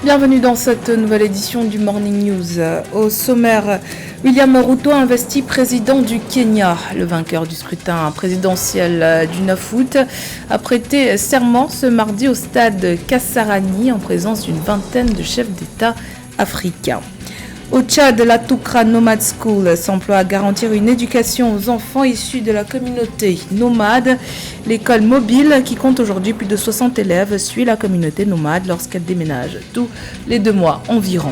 Bienvenue dans cette nouvelle édition du Morning News. Au sommaire, William Ruto investi président du Kenya. Le vainqueur du scrutin présidentiel du 9 août a prêté serment ce mardi au stade Kasarani en présence d'une vingtaine de chefs d'État africains. Au Tchad, la Toukra Nomad School s'emploie à garantir une éducation aux enfants issus de la communauté nomade. L'école mobile, qui compte aujourd'hui plus de 60 élèves, suit la communauté nomade lorsqu'elle déménage tous les 2 mois environ.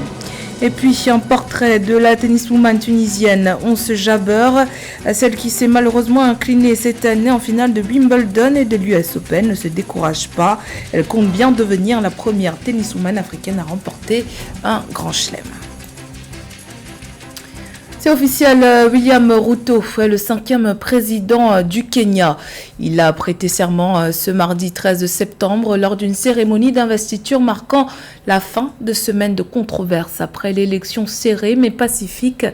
Et puis un portrait de la tenniswoman tunisienne Ons Jabeur, celle qui s'est malheureusement inclinée cette année en finale de Wimbledon et de l'US Open, ne se décourage pas. Elle compte bien devenir la première tenniswoman africaine à remporter un grand chelem. C'est officiel, William Ruto est le 5e président du Kenya. Il a prêté serment ce mardi 13 septembre lors d'une cérémonie d'investiture marquant la fin de semaines de controverses après l'élection serrée mais pacifique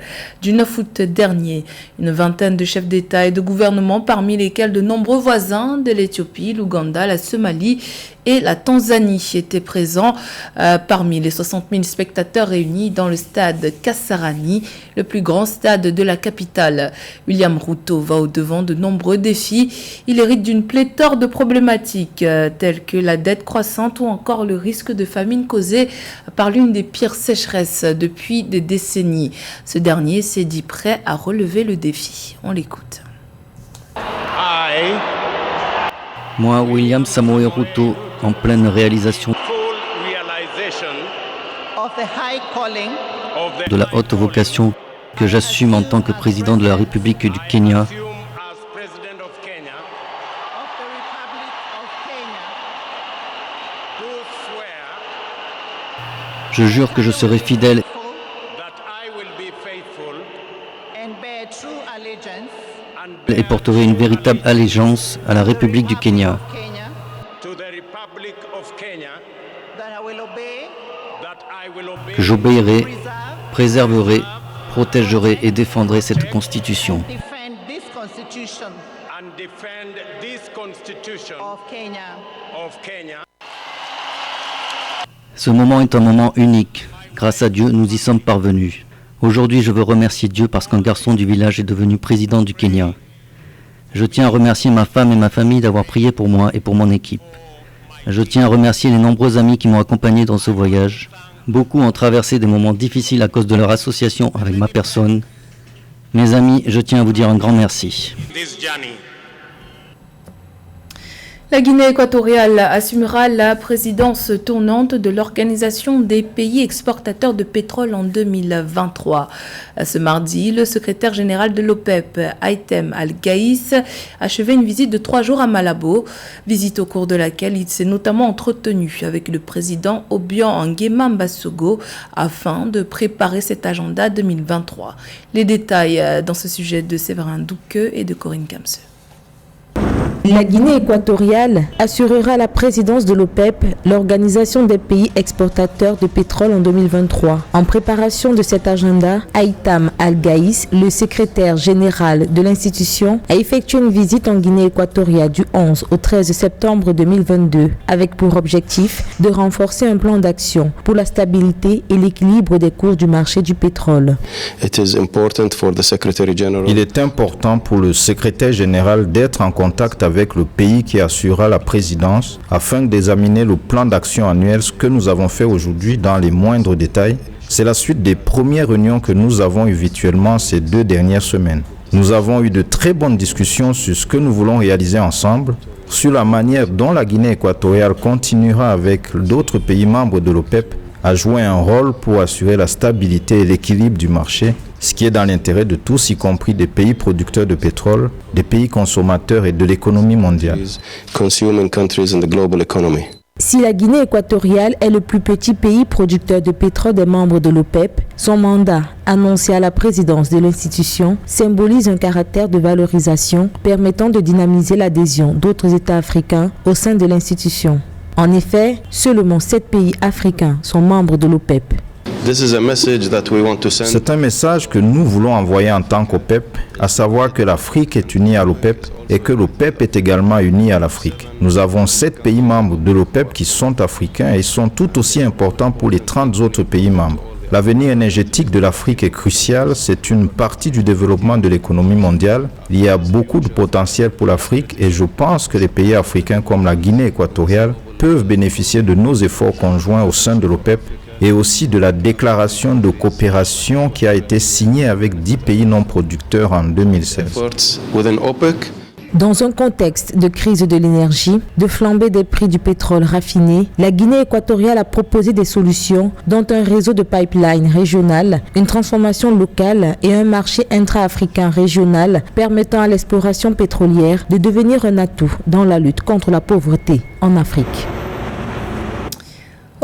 du 9 août dernier. Une vingtaine de chefs d'État et de gouvernement, parmi lesquels de nombreux voisins de l'Éthiopie, l'Ouganda, la Somalie et la Tanzanie étaient présents parmi les 60 000 spectateurs réunis dans le stade Kasarani, le plus grand stade de la capitale. William Ruto va au-devant de nombreux défis. Il hérite d'une pléthore de problématiques telles que la dette croissante ou encore le risque de famine causé par l'une des pires sécheresses depuis des décennies. Ce dernier s'est dit prêt à relever le défi. On l'écoute. Moi, William Samoei Ruto, en pleine réalisation de la haute vocation que j'assume en tant que président de la République du Kenya, je jure que je serai fidèle et porterai une véritable allégeance à la République du Kenya. Que j'obéirai, préserverai, protégerai et défendrai cette Constitution. Ce moment est un moment unique. Grâce à Dieu, nous y sommes parvenus. Aujourd'hui, je veux remercier Dieu parce qu'un garçon du village est devenu président du Kenya. Je tiens à remercier ma femme et ma famille d'avoir prié pour moi et pour mon équipe. Je tiens à remercier les nombreux amis qui m'ont accompagné dans ce voyage. Beaucoup ont traversé des moments difficiles à cause de leur association avec ma personne. Mes amis, je tiens à vous dire un grand merci. La Guinée équatoriale assumera la présidence tournante de l'Organisation des pays exportateurs de pétrole en 2023. Ce mardi, le secrétaire général de l'OPEP, Aitem Al-Gaïs, achevait une visite de 3 jours à Malabo, visite au cours de laquelle il s'est notamment entretenu avec le président Obiang Nguema Mbasogo afin de préparer cet agenda 2023. Les détails dans ce sujet de Séverin Douque et de Corinne Kamse. La Guinée équatoriale assurera la présidence de l'OPEP, l'Organisation des pays exportateurs de pétrole en 2023. En préparation de cet agenda, Aitam Al-Gaïs, le secrétaire général de l'institution, a effectué une visite en Guinée équatoriale du 11 au 13 septembre 2022, avec pour objectif de renforcer un plan d'action pour la stabilité et l'équilibre des cours du marché du pétrole. Il est important pour le secrétaire général d'être en contact avec le pays qui assurera la présidence afin d'examiner le plan d'action annuel. Ce que nous avons fait aujourd'hui dans les moindres détails, c'est la suite des premières réunions que nous avons eues virtuellement ces 2 dernières semaines. Nous avons eu de très bonnes discussions sur ce que nous voulons réaliser ensemble, sur la manière dont la Guinée équatoriale continuera avec d'autres pays membres de l'OPEP à jouer un rôle pour assurer la stabilité et l'équilibre du marché, ce qui est dans l'intérêt de tous, y compris des pays producteurs de pétrole, des pays consommateurs et de l'économie mondiale. Si la Guinée équatoriale est le plus petit pays producteur de pétrole des membres de l'OPEP, son mandat, annoncé à la présidence de l'institution, symbolise un caractère de valorisation permettant de dynamiser l'adhésion d'autres États africains au sein de l'institution. En effet, seulement 7 pays africains sont membres de l'OPEP. C'est un message que nous voulons envoyer en tant qu'OPEP, à savoir que l'Afrique est unie à l'OPEP et que l'OPEP est également uni à l'Afrique. Nous avons 7 pays membres de l'OPEP qui sont africains et sont tout aussi importants pour les 30 autres pays membres. L'avenir énergétique de l'Afrique est crucial, c'est une partie du développement de l'économie mondiale. Il y a beaucoup de potentiel pour l'Afrique et je pense que les pays africains comme la Guinée équatoriale peuvent bénéficier de nos efforts conjoints au sein de l'OPEP et aussi de la déclaration de coopération qui a été signée avec 10 pays non producteurs en 2016. Dans un contexte de crise de l'énergie, de flambée des prix du pétrole raffiné, la Guinée équatoriale a proposé des solutions, dont un réseau de pipelines régional, une transformation locale et un marché intra-africain régional permettant à l'exploration pétrolière de devenir un atout dans la lutte contre la pauvreté en Afrique.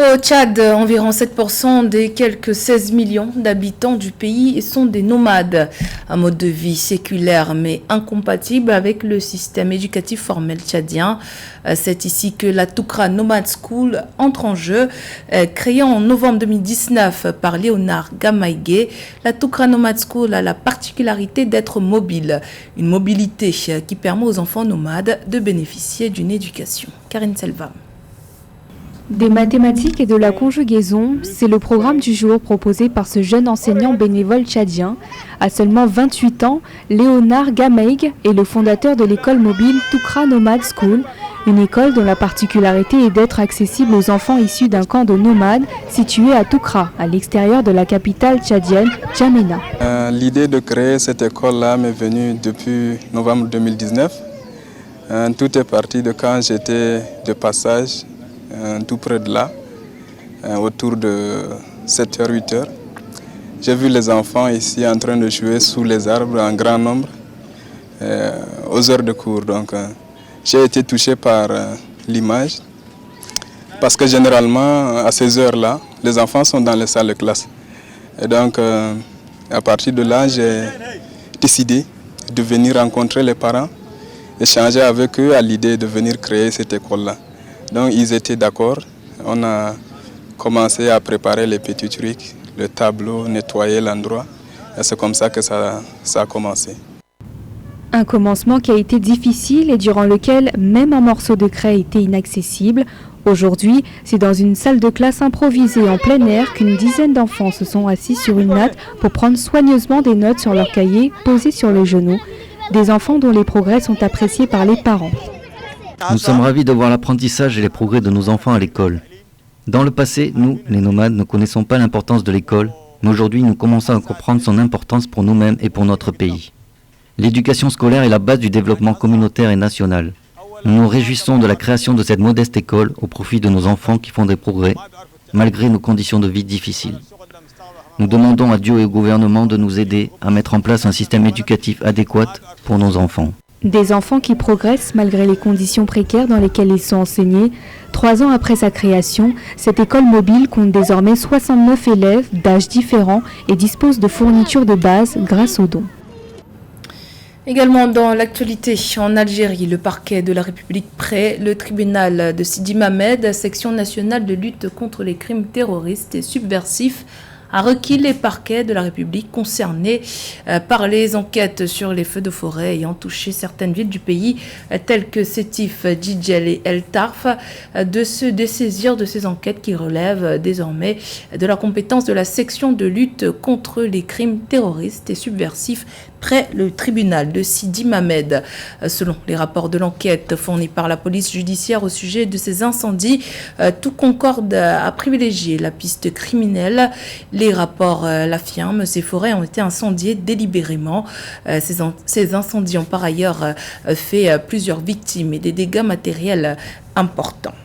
Au Tchad, environ 7% des quelques 16 millions d'habitants du pays sont des nomades. Un mode de vie séculaire mais incompatible avec le système éducatif formel tchadien. C'est ici que la Toukra Nomad School entre en jeu. Créée en novembre 2019 par Léonard Gamaïgué, la Toukra Nomad School a la particularité d'être mobile. Une mobilité qui permet aux enfants nomades de bénéficier d'une éducation. Karine Selva. Des mathématiques et de la conjugaison, c'est le programme du jour proposé par ce jeune enseignant bénévole tchadien. À seulement 28 ans, Léonard Gamaïg est le fondateur de l'école mobile Toukra Nomad School, une école dont la particularité est d'être accessible aux enfants issus d'un camp de nomades situé à Toukra, à l'extérieur de la capitale tchadienne, N'Djamena. L'idée de créer cette école-là m'est venue depuis novembre 2019. Tout est parti de quand j'étais de passage tout près de là, autour de 7h, 8h. J'ai vu les enfants ici en train de jouer sous les arbres en grand nombre aux heures de cours. Donc, j'ai été touché par l'image parce que généralement, à ces heures-là, les enfants sont dans les salles de classe. Et donc, à partir de là, j'ai décidé de venir rencontrer les parents, échanger avec eux à l'idée de venir créer cette école-là. Donc ils étaient d'accord, on a commencé à préparer les petits trucs, le tableau, nettoyer l'endroit. Et c'est comme ça que ça a commencé. Un commencement qui a été difficile et durant lequel même un morceau de craie était inaccessible. Aujourd'hui, c'est dans une salle de classe improvisée en plein air qu'une dizaine d'enfants se sont assis sur une natte pour prendre soigneusement des notes sur leurs cahiers posés sur les genoux. Des enfants dont les progrès sont appréciés par les parents. Nous sommes ravis de voir l'apprentissage et les progrès de nos enfants à l'école. Dans le passé, nous, les nomades, ne connaissons pas l'importance de l'école, mais aujourd'hui nous commençons à comprendre son importance pour nous-mêmes et pour notre pays. L'éducation scolaire est la base du développement communautaire et national. Nous nous réjouissons de la création de cette modeste école au profit de nos enfants qui font des progrès, malgré nos conditions de vie difficiles. Nous demandons à Dieu et au gouvernement de nous aider à mettre en place un système éducatif adéquat pour nos enfants. Des enfants qui progressent malgré les conditions précaires dans lesquelles ils sont enseignés. 3 ans après sa création, cette école mobile compte désormais 69 élèves d'âges différents et dispose de fournitures de base grâce aux dons. Également dans l'actualité, en Algérie, le parquet de la République près le tribunal de Sidi Mamed, section nationale de lutte contre les crimes terroristes et subversifs, a requis les parquets de la République concernés par les enquêtes sur les feux de forêt ayant touché certaines villes du pays, telles que Sétif, Djidjel et El Tarf, de se dessaisir de ces enquêtes qui relèvent désormais de la compétence de la section de lutte contre les crimes terroristes et subversifs près le tribunal de Sidi Mamed. Selon les rapports de l'enquête fournis par la police judiciaire au sujet de ces incendies, tout concorde à privilégier la piste criminelle. Les rapports l'affirment, ces forêts ont été incendiées délibérément. Ces incendies ont par ailleurs fait plusieurs victimes et des dégâts matériels importants.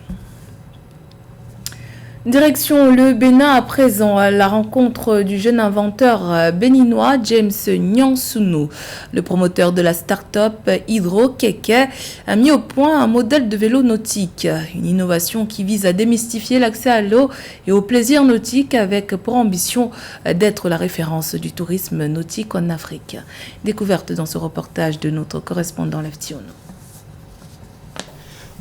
Direction le Bénin à présent, à la rencontre du jeune inventeur béninois James Nyansounou. Le promoteur de la start-up Hydro Keke a mis au point un modèle de vélo nautique, une innovation qui vise à démystifier l'accès à l'eau et au plaisir nautique avec pour ambition d'être la référence du tourisme nautique en Afrique. Découverte dans ce reportage de notre correspondant Leftiono.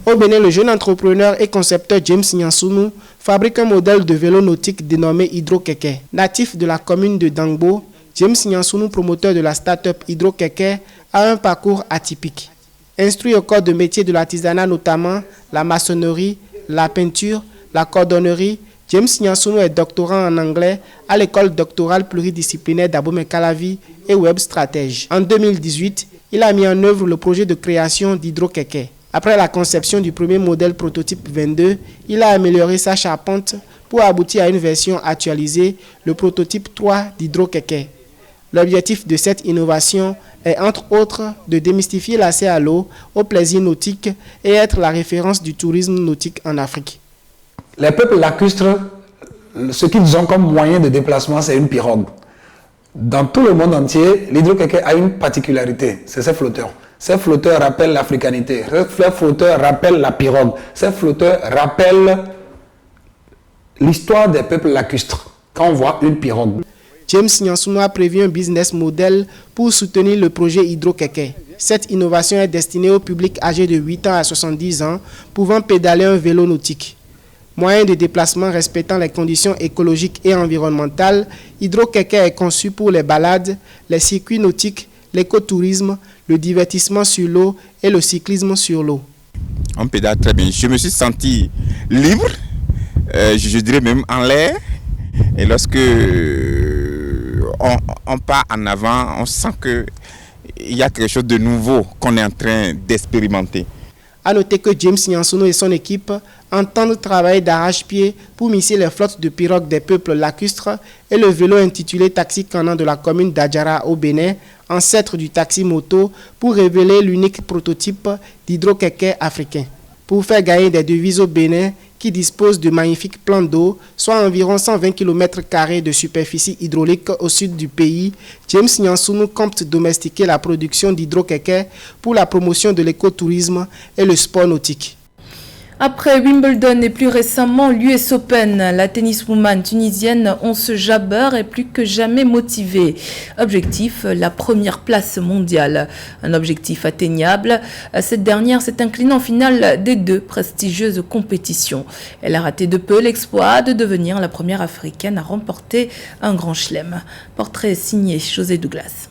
Au Bénin, le jeune entrepreneur et concepteur James Nyansounou fabrique un modèle de vélo nautique dénommé Hydro-Keke. Natif de la commune de Dangbo, James Nyansounou, promoteur de la start-up Hydro-Keke, a un parcours atypique. Instruit au corps de métier de l'artisanat, notamment la maçonnerie, la peinture, la cordonnerie, James Nyansounou est doctorant en anglais à l'école doctorale pluridisciplinaire d'Abomey-Calavi et web stratège. En 2018, il a mis en œuvre le projet de création d'Hydro-Keke. Après la conception du premier modèle prototype 22, il a amélioré sa charpente pour aboutir à une version actualisée, le prototype 3 d'Hydro-Keke. L'objectif de cette innovation est entre autres de démystifier l'accès à l'eau, au plaisir nautique et être la référence du tourisme nautique en Afrique. Les peuples lacustres, ce qu'ils ont comme moyen de déplacement, c'est une pirogue. Dans tout le monde entier, l'Hydro-Keke a une particularité, c'est ses flotteurs. Ces flotteurs rappellent l'africanité, ces flotteurs rappellent la pirogue, ces flotteurs rappellent l'histoire des peuples lacustres. Quand on voit une pirogue. James Nyansounou a prévu un business model pour soutenir le projet Hydro-Keke. Cette innovation est destinée au public âgé de 8 ans à 70 ans, pouvant pédaler un vélo nautique. Moyen de déplacement respectant les conditions écologiques et environnementales, Hydro-Keke est conçu pour les balades, les circuits nautiques, l'écotourisme, le divertissement sur l'eau et le cyclisme sur l'eau. On pédale très bien. Je me suis senti libre, je dirais même en l'air. Et lorsque on part en avant, on sent qu'il y a quelque chose de nouveau qu'on est en train d'expérimenter. A noter que James Nyansounou et son équipe entendent travailler d'arrache-pied pour misser les flottes de pirogues des peuples lacustres et le vélo intitulé Taxi Canan de la commune d'Adjara au Bénin, ancêtre du taxi moto, pour révéler l'unique prototype d'Hydro-Keke africain. Pour faire gagner des devises au Bénin, qui dispose de magnifiques plans d'eau, soit environ 120 km² de superficie hydraulique au sud du pays, James Nyansounou compte domestiquer la production d'Hydro-Keke pour la promotion de l'écotourisme et le sport nautique. Après Wimbledon et plus récemment l'US Open, la tenniswoman tunisienne Ons Jabeur est plus que jamais motivée. Objectif, la première place mondiale. Un objectif atteignable. Cette dernière s'est inclinée en finale des deux prestigieuses compétitions. Elle a raté de peu l'exploit de devenir la première africaine à remporter un grand chelem. Portrait signé José Douglas.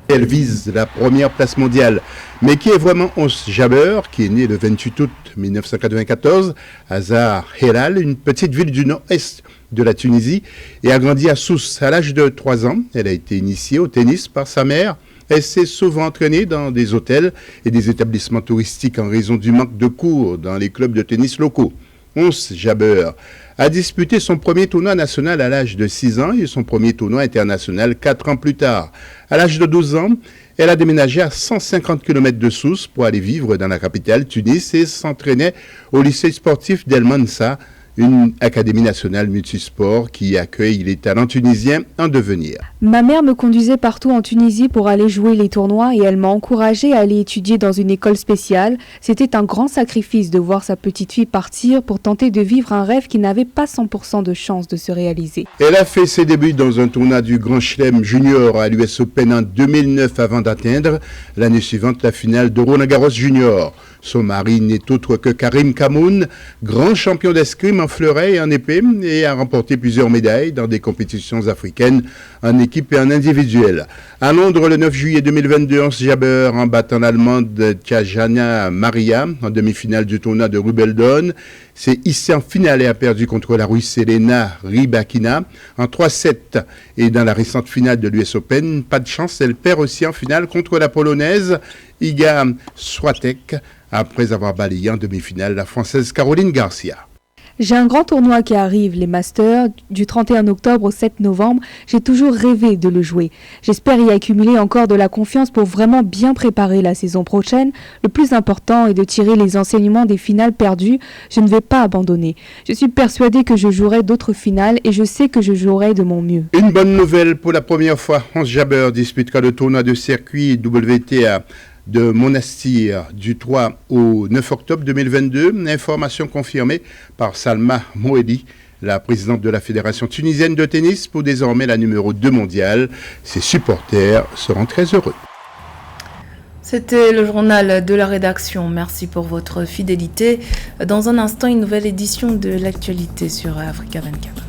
Elle vise la première place mondiale. Mais qui est vraiment Ons Jabeur, qui est née le 28 août 1994 à Zahra Helal, une petite ville du nord-est de la Tunisie, et a grandi à Sousse. À l'âge de 3 ans, elle a été initiée au tennis par sa mère. Elle s'est souvent entraînée dans des hôtels et des établissements touristiques en raison du manque de cours dans les clubs de tennis locaux. Ons Jabeur a disputé son premier tournoi national à l'âge de 6 ans et son premier tournoi international 4 ans plus tard. À l'âge de 12 ans, elle a déménagé à 150 km de Sousse pour aller vivre dans la capitale Tunis et s'entraînait au lycée sportif d'El Mansa, une académie nationale multisport qui accueille les talents tunisiens en devenir. Ma mère me conduisait partout en Tunisie pour aller jouer les tournois et elle m'a encouragée à aller étudier dans une école spéciale. C'était un grand sacrifice de voir sa petite fille partir pour tenter de vivre un rêve qui n'avait pas 100% de chance de se réaliser. Elle a fait ses débuts dans un tournoi du Grand Chelem Junior à l'US Open en 2009 avant d'atteindre l'année suivante la finale de Roland-Garros Junior. Son mari n'est autre que Karim Kamoun, grand champion d'escrime en fleuret et en épée, et a remporté plusieurs médailles dans des compétitions africaines en équipe et en individuel. À Londres, le 9 juillet 2022, Ons Jabeur, en battant l'Allemande Tjajana Maria en demi-finale du tournoi de Wimbledon, s'est hissée en finale et a perdu contre la Russe Elena Rybakina en 3-7. Et dans la récente finale de l'US Open, pas de chance, elle perd aussi en finale contre la Polonaise Iga Swiatek, après avoir balayé en demi-finale la Française Caroline Garcia. J'ai un grand tournoi qui arrive, les Masters, du 31 octobre au 7 novembre. J'ai toujours rêvé de le jouer. J'espère y accumuler encore de la confiance pour vraiment bien préparer la saison prochaine. Le plus important est de tirer les enseignements des finales perdues. Je ne vais pas abandonner. Je suis persuadée que je jouerai d'autres finales et je sais que je jouerai de mon mieux. Une bonne nouvelle, pour la première fois, Ons Jabeur disputera le tournoi de circuit WTA de Monastir du 3 au 9 octobre 2022. Information confirmée par Salma Moedi, la présidente de la Fédération tunisienne de tennis, pour désormais la numéro 2 mondiale. Ses supporters seront très heureux. C'était le journal de la rédaction. Merci pour votre fidélité. Dans un instant, une nouvelle édition de l'actualité sur Africa 24.